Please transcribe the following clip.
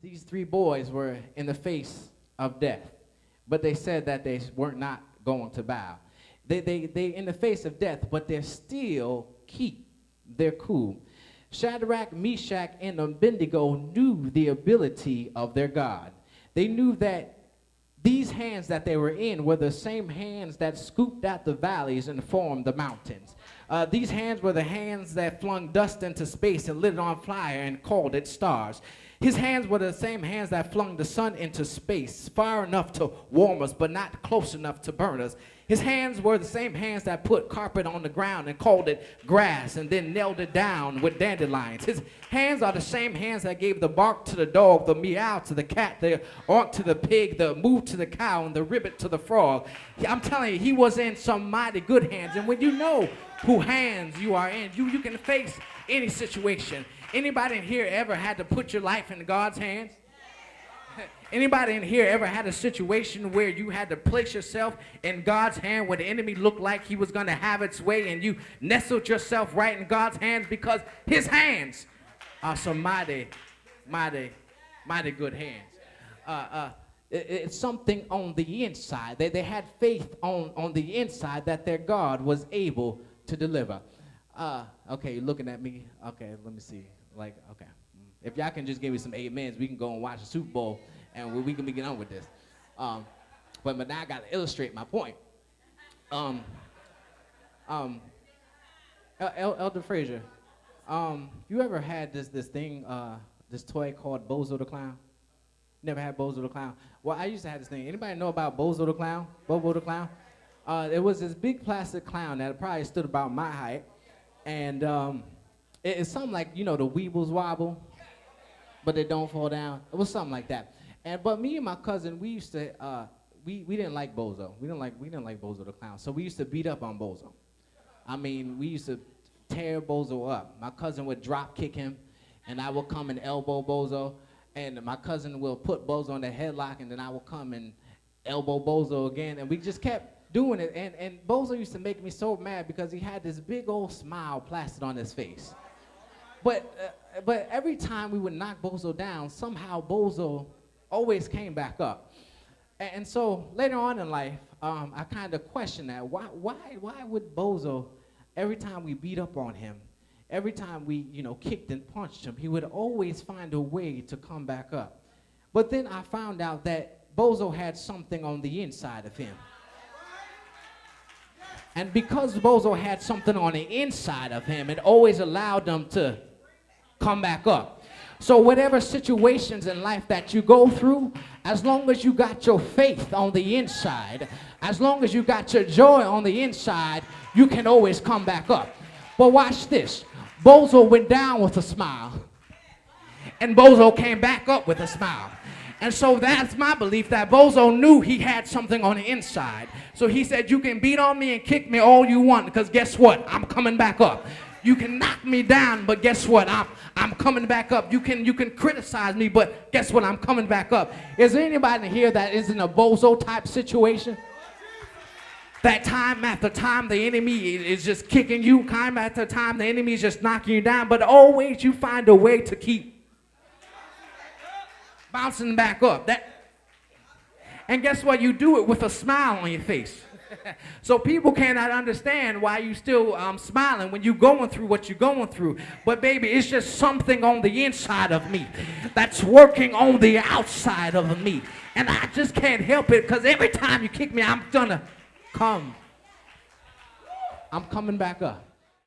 these three boys were in the face of death, but they said that they were not going to bow. They in the face of death, but they still keep their cool. Shadrach, Meshach, and Abednego knew the ability of their God. They knew that these hands that they were in were the same hands that scooped out the valleys and formed the mountains. These hands were the hands that flung dust into space and lit it on fire and called it stars. His hands were the same hands that flung the sun into space, far enough to warm us, but not close enough to burn us. His hands were the same hands that put carpet on the ground and called it grass and then nailed it down with dandelions. His hands are the same hands that gave the bark to the dog, the meow to the cat, the ark to the pig, the moo to the cow, and the ribbit to the frog. I'm telling you, he was in some mighty good hands. And when you know who hands you are in, you can face any situation. Anybody in here ever had to put your life in God's hands? Anybody in here ever had a situation where you had to place yourself in God's hand where the enemy looked like he was going to have its way, and you nestled yourself right in God's hands because his hands are some mighty, mighty, mighty good hands. It's something on the inside. They had faith on the inside that their God was able to deliver. Okay, you're looking at me. Okay, let me see. Okay. If y'all can just give me some amens, we can go and watch the Super Bowl, and we can begin on with this. But now I got to illustrate my point. Elder Frazier, you ever had this thing, this toy called Bozo the Clown? Never had Bozo the Clown? Well, I used to have this thing. Anybody know about Bozo the Clown? Bobo the Clown? It was this big plastic clown that probably stood about my height, and it's something like, you know, the Weebles wobble, but they don't fall down. It was something like that. But me and my cousin, we used to, we didn't like Bozo. We didn't like Bozo the Clown. So we used to beat up on Bozo. I mean, we used to tear Bozo up. My cousin would drop kick him, and I would come and elbow Bozo. And my cousin will put Bozo in the headlock, and then I will come and elbow Bozo again. And we just kept doing it. And Bozo used to make me so mad because he had this big old smile plastered on his face. But every time we would knock Bozo down, somehow Bozo always came back up. And so later on in life, I kind of questioned that. Why would Bozo, every time we beat up on him, every time we, kicked and punched him, he would always find a way to come back up. But then I found out that Bozo had something on the inside of him. And because Bozo had something on the inside of him, it always allowed him to come back up. So whatever situations in life that you go through, as long as you got your faith on the inside, as long as you got your joy on the inside, you can always come back up. But watch this. Bozo went down with a smile, and Bozo came back up with a smile. And so that's my belief, that Bozo knew he had something on the inside. So he said, you can beat on me and kick me all you want, because guess what? I'm coming back up. You can knock me down, but guess what? I'm coming back up. You can criticize me, but guess what? I'm coming back up. Is there anybody here that is in a Bozo type situation? That time after time the enemy is just kicking you, time after time the enemy is just knocking you down, but always you find a way to keep bouncing back up. And guess what? You do it with a smile on your face. So people cannot understand why you still smiling when you're going through what you're going through. But baby, it's just something on the inside of me that's working on the outside of me. And I just can't help it, because every time you kick me, I'm coming back up.